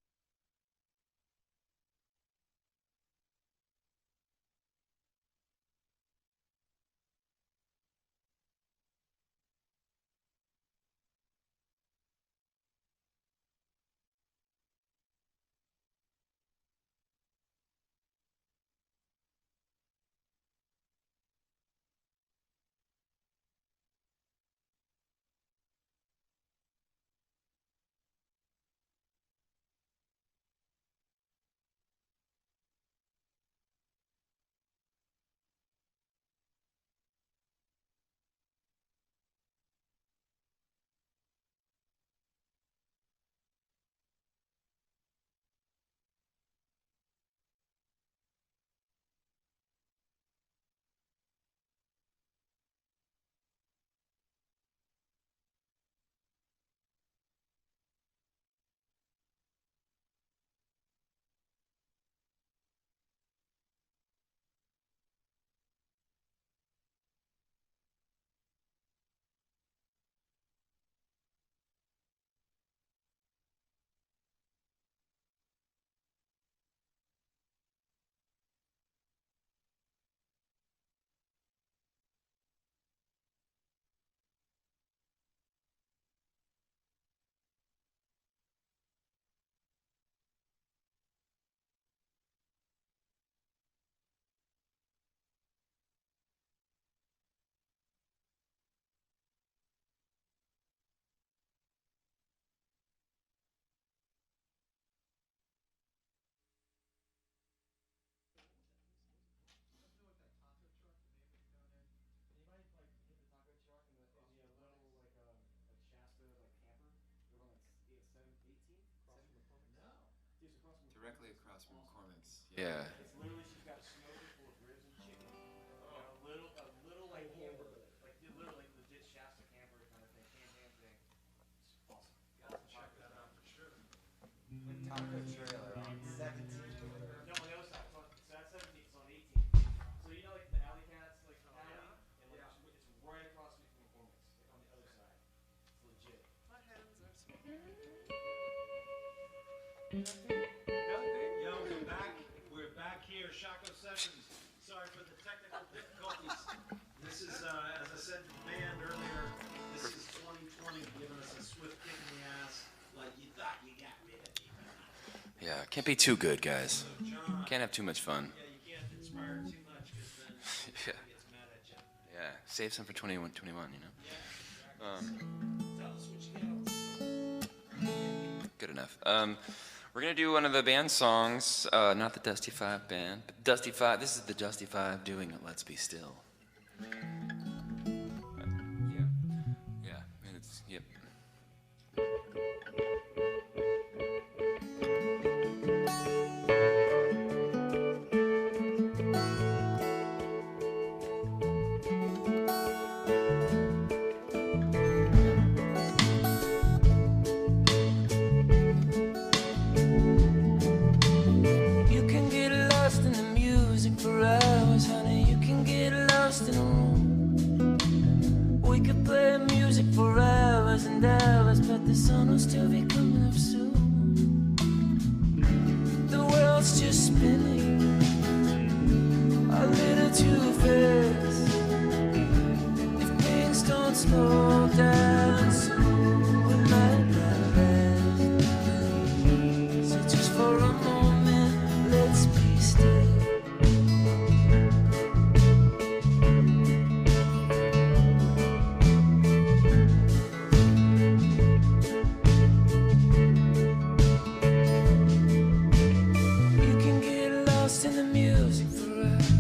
Directly across from Cormac's. Yeah. it's literally, she's got a smoker full of ribs and chicken. Got a little like hamburger. Like literally like legit Shasta hamburger kind of thing. Ham thing. It's awesome. Gotta check that out for sure. Taco trailer on 17th. No, on the other side. So that's 17th. It's on 18th. So you know like the Alley Cats, like alley? And like it's right across from McCormick's. Like on the other side. It's legit. My hands are small. Yo, we're back here, Shockoe Sessions. Sorry for the technical difficulties. This is, as I said to the band earlier, this is 2020 giving us a swift kick in the ass like you thought you got rid of me. Yeah, can't be too good, guys. So, John, Can't have too much fun. yeah, you can't inspire too much because then Yeah. somebody gets mad at you. Yeah, save some for 21, you know? Yeah, exactly. Tell us what you got. Good enough. We're gonna do one of the band songs, not the Dusty Five band, but Dusty Five. This is the Dusty Five doing "Let's Be Still." Yeah, and it's yep. the sun will still be coming up soon. The world's just spinning a little too fast. If things don't slow down soon, we might not last. So just for a moment, let's be still. In the music for us,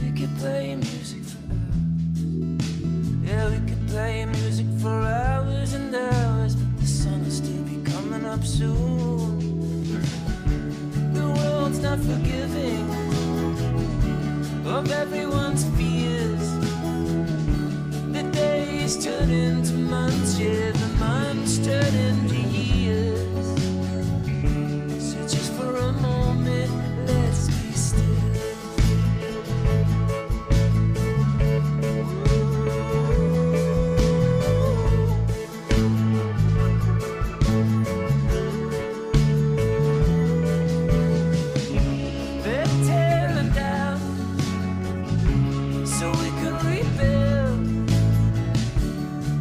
we could play music for hours. Yeah, we could play music for hours and hours, but the sun will still be coming up soon. The world's not forgiving of everyone's fears. The days turn into months, yeah, the months turn into years. So just for a moment, let's be still. They're tearing down so we can rebuild.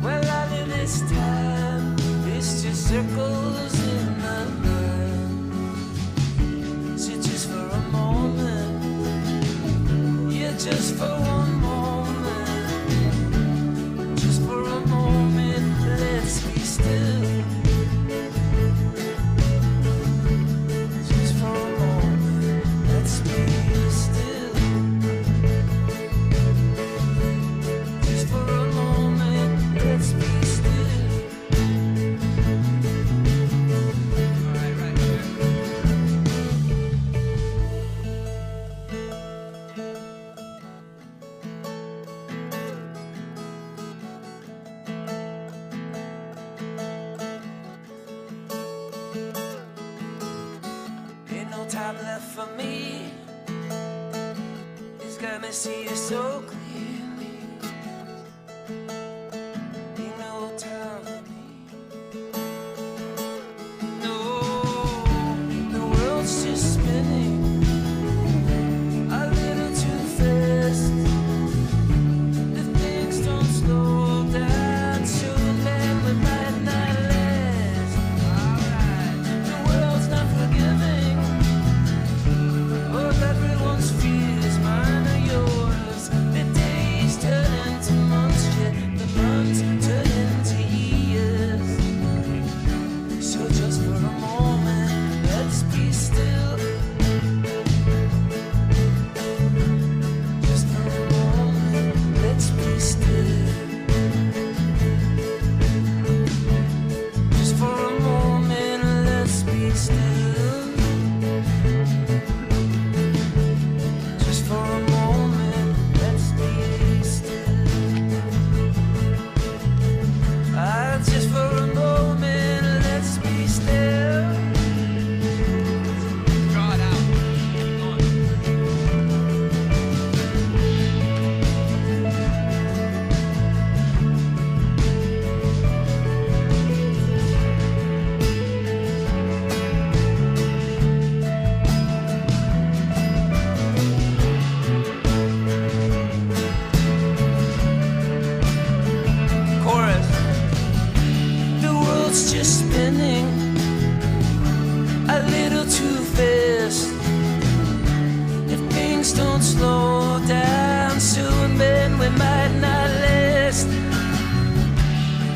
Well, out of this time, it's just circles in my mind. So just for a moment, yeah, just for one moment, just for a moment, let's be still. Just for a moment, let's be still. Just for a moment, let's be still. Ain't no time left for me. It's got me see you so clearly. Ain't no time for me. No, the world's just spinning a little too fast. If things don't slow down soon, then we might not last. Alright, the world's not forgiving of everyone's fears, mine or yours. The days turn into months, yet the months turn into years. So just for a moment, let's be still. Just for a moment, let's be still. Just for a moment, let's be still. Just for a moment, let's be still. Just for a moment, let's be still. Draw it out. Keep going. Chorus. The world's just spinning a little too fast. If things don't slow down soon, then we might not last.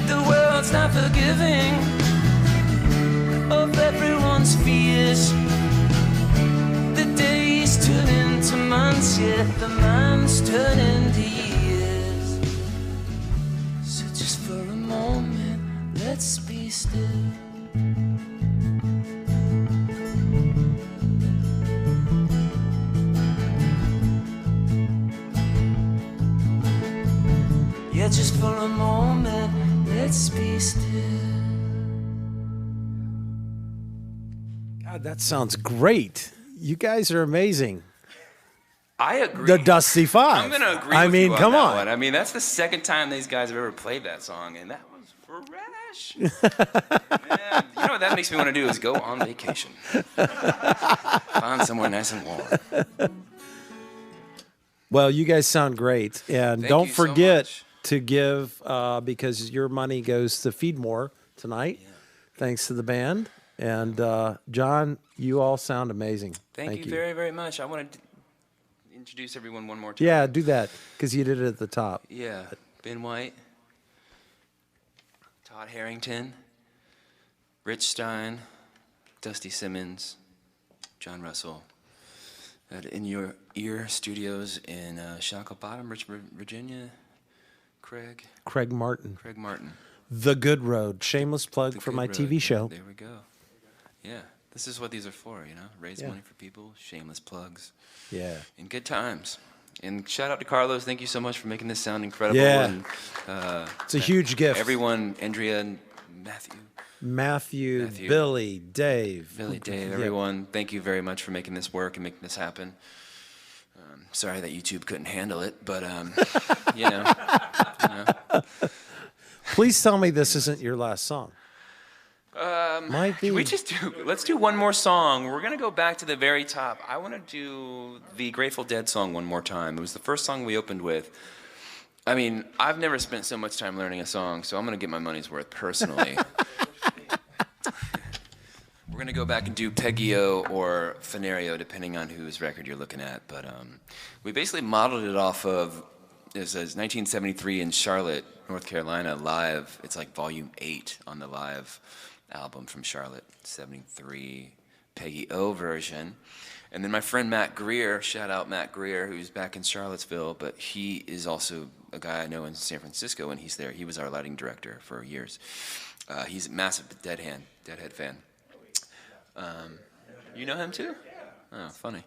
The world's not forgiving of everyone's fears. The days turn into months, yet the months turn into years. So just for a moment, let's be still. Yeah, just for a moment, let's be still. God, that sounds great. You guys are amazing. I agree. The Dusty Five. I'm going to agree I with mean, you on come that on. one. I mean, that's the second time these guys have ever played that song, and that was fresh. gosh. Man, you know what that makes me want to do is go on vacation. Find somewhere nice and warm. Well, you guys sound great. And Thank don't you so forget much. to give because your money goes to Feed More tonight, thanks to the band. And John, you all sound amazing. Thank you very, very much. I want to introduce everyone one more time. Yeah, do that because you did it at the top. Yeah. Ben White, Todd Harrington, Rich Stein, Dusty Simmons, Jon Russell. At In Your Ear Studios in Shockoe Bottom, Richmond, Virginia. Craig Martin. Craig Martin. The Good Road. Shameless plug The for Good my Road. TV show. There we go. Yeah, this is what these are for, you know? Raise money for people, shameless plugs, Yeah. and good times. And shout out to Carlos. Thank you so much for making this sound incredible. Yeah. And, It's a huge gift. everyone, Andrea and Matthew, Matthew. Billy, Dave. Billy, Dave, Yeah. everyone, thank you very much for making this work and making this happen. Sorry that YouTube couldn't handle it, but you know. Please tell me this isn't your last song. Might be. Can we let's do one more song. We're gonna go back to the very top. I want to do the Grateful Dead song one more time. It was the first song we opened with. I mean, I've never spent so much time learning a song, so I'm gonna get my money's worth personally. We're gonna go back and do Peggy O or Fenario, depending on whose record you're looking at. But we basically modeled it off of it says 1973 in Charlotte, North Carolina, live. It's like volume 8 on the live album from Charlotte, 73 Peggy O version. And then my friend Matt Greer, shout out Matt Greer, who's back in Charlottesville, but he is also a guy I know in San Francisco, and he's there. He was our lighting director for years. He's a massive Deadhead fan. You know him too? Oh, funny.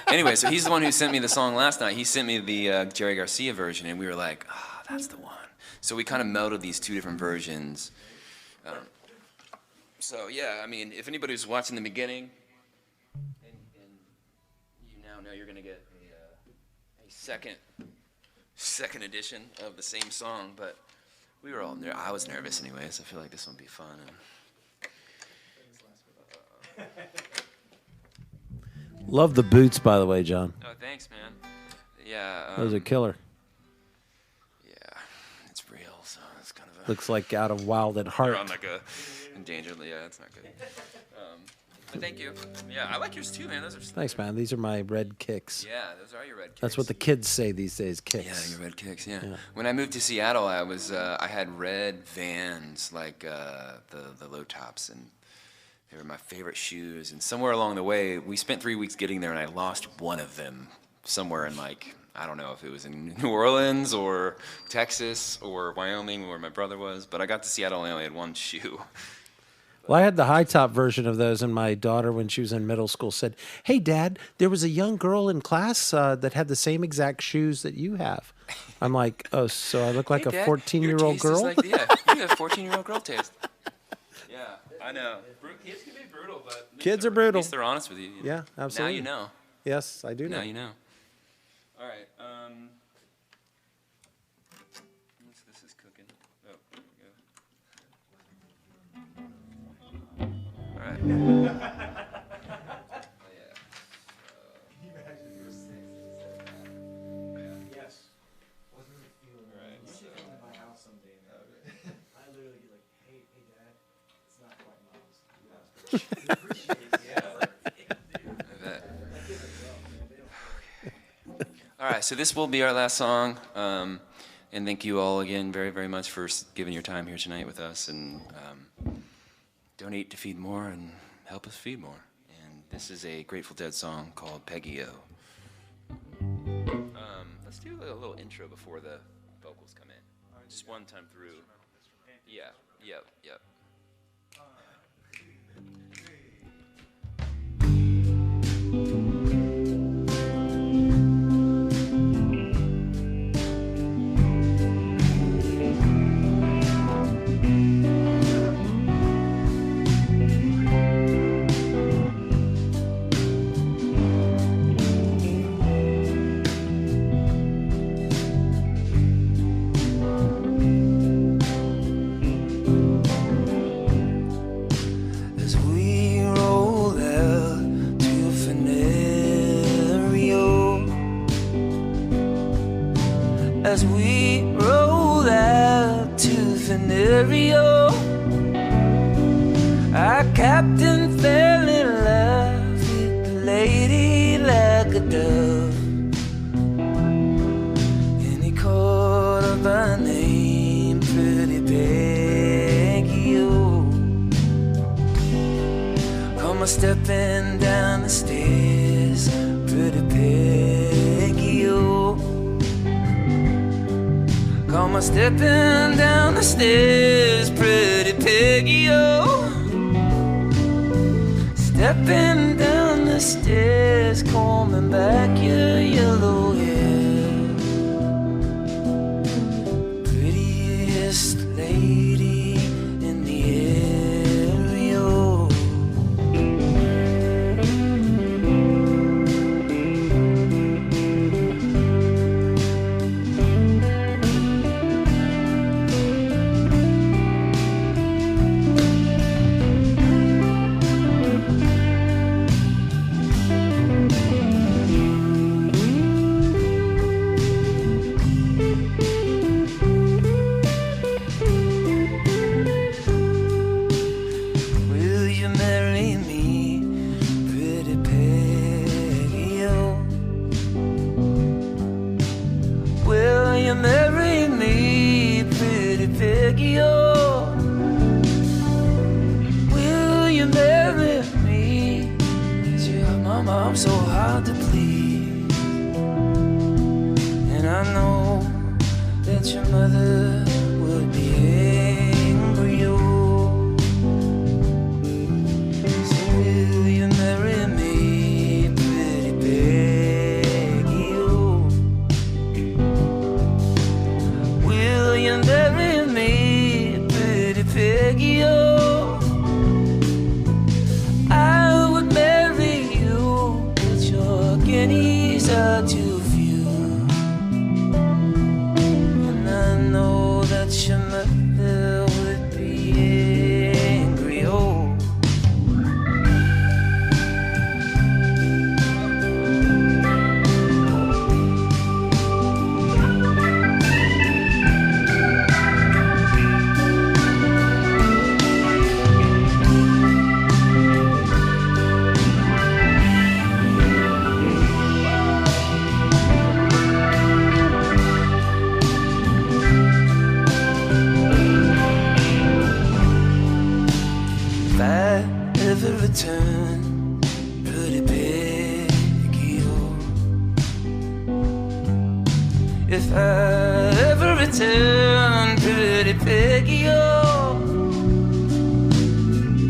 Anyway, so he's the one who sent me the song last night. He sent me the Jerry Garcia version, and we were like, oh, that's the one. So we kind of melded these two different versions. So yeah, I mean, if anybody was watching the beginning, and you now know you're going to get a second edition of the same song, but we were all I was nervous anyway, so I feel like this one will be fun. Love the boots, by the way, John. Oh, thanks, man. Yeah. Those are killer. Yeah, it's real, so it's kind of a... Looks like out of Wild at Heart. You're on like a endangered, yeah, it's not good. But thank you. Yeah, I like yours too, man. Those are... Thanks, man. These are my red kicks. Yeah, those are your red kicks. That's what the kids say these days, Yeah, kicks. your red kicks, yeah. When I moved to Seattle, I had red Vans, like the low tops, and they were my favorite shoes. And somewhere along the way, we spent 3 weeks getting there, and I lost one of them somewhere in like, I don't know if it was in New Orleans or Texas or Wyoming where my brother was, but I got to Seattle and I only had one shoe. Well, I had the high top version of those, and my daughter, when she was in middle school, said, "Hey, Dad, there was a young girl in class that had the same exact shoes that you have." I'm like, "Oh, so I look like Hey, a Dad, 14-year-old your taste girl?" is like, yeah, you have 14-year-old girl taste. Yeah, I know. Kids can be brutal, but Kids are at brutal. least they're honest with you. Yeah, absolutely. Now you know. Yes, I do know. Now you know. All right. This is cooking. Oh, there we go. All right. Yes. Wasn't it feeling right? You should come to my house someday. I literally get like, hey, Dad, it's not quite Mom's. I bet. All right, so this will be our last song. And thank you all again very, very much for giving your time here tonight with us. And donate to Feed More and help us feed more. And this is a Grateful Dead song called Peggy O. Let's do a little intro before the vocals come in. Just one time through. Yeah, yep. as we roll out to Venerio. Our captain fell in love with the lady like a dove, and he called her by name, pretty Peggy O. Come a stepping down the stairs, pretty Peggy O. Come a stepping down the stairs, pretty Peggy O. Stepping down the stairs, combing back your yellow hair. Prettiest lady in the area. Will you marry me, pretty Peggy O? Will you marry me, pretty Peggy O? Will you marry me? Your mama, I'm so hard to please, and I know that your mother would be angry. Oh. So will you marry me, pretty Peggy O? Will you marry me, pretty Peggy O? I would marry you, but your guineas are too few, and I know that your mother would be angry. Oh. If I ever return, pretty Peggy O. If I ever return, pretty Peggy O.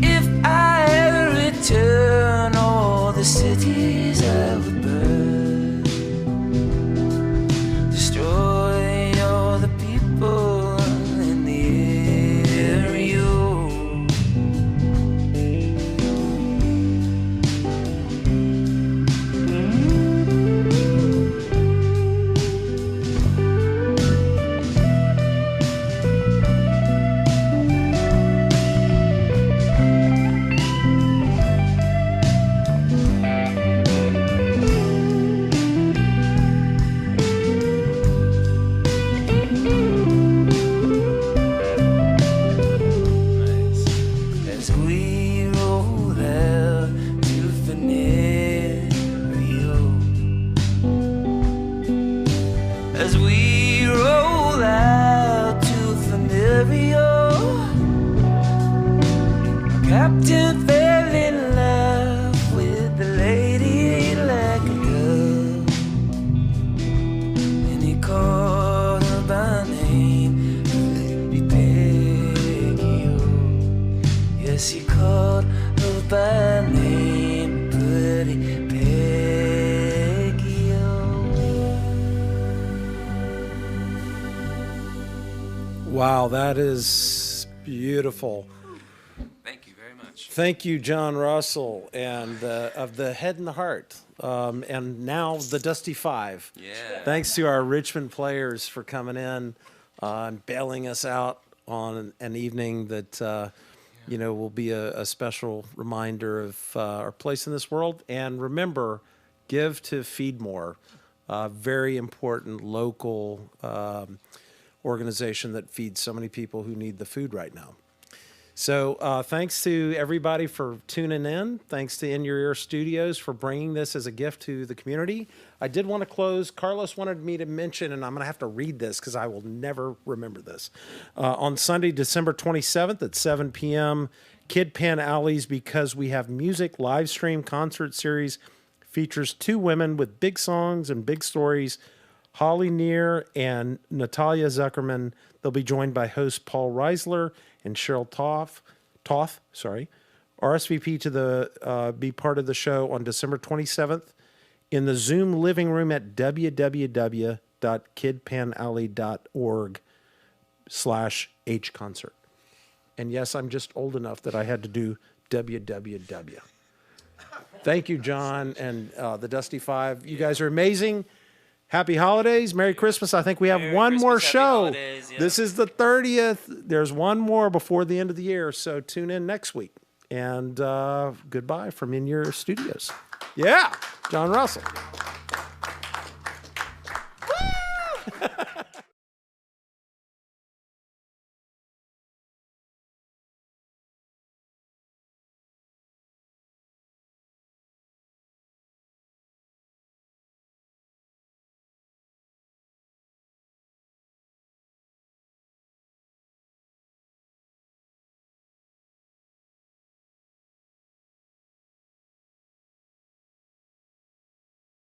If I ever return, all the cities I would burn, destroy all the people in the area. As we roll out to Venerio, as we roll out to Venerio, Captain fell in love with the lady like a dove, and he called her by name, Lady Peggy O. Yes, he called her by name, pretty Peggy O. Wow, that is beautiful. Thank you very much. Thank you, John Russell, and of the Head and the Heart, and now the Dusty Five. Yeah. Thanks to our Richmond players for coming in and bailing us out on an evening that will be a special reminder of our place in this world. And remember, give to Feed More. very important local organization that feeds so many people who need the food right now. So thanks to everybody for tuning in. Thanks to In Your Ear Studios for bringing this as a gift to the community. I did want to close. Carlos wanted me to mention, and I'm going to have to read this because I will never remember this. On Sunday, December 27th at 7 p.m., Kid Pan Alley's Because We Have Music live stream concert series features two women with big songs and big stories, Holly Neer and Natalia Zuckerman. They'll be joined by host Paul Reisler and Cheryl Toth, RSVP to be part of the show on December 27th in the Zoom living room at www.kidpanalley.org/hconcert. And yes, I'm just old enough that I had to do www. Thank you, John, and the Dusty Five. You guys are amazing. Happy holidays. Merry Christmas. I think we have one more show. Yeah. This is the 30th. There's one more before the end of the year, so tune in next week. And goodbye from In Your Studios. Yeah, John Russell.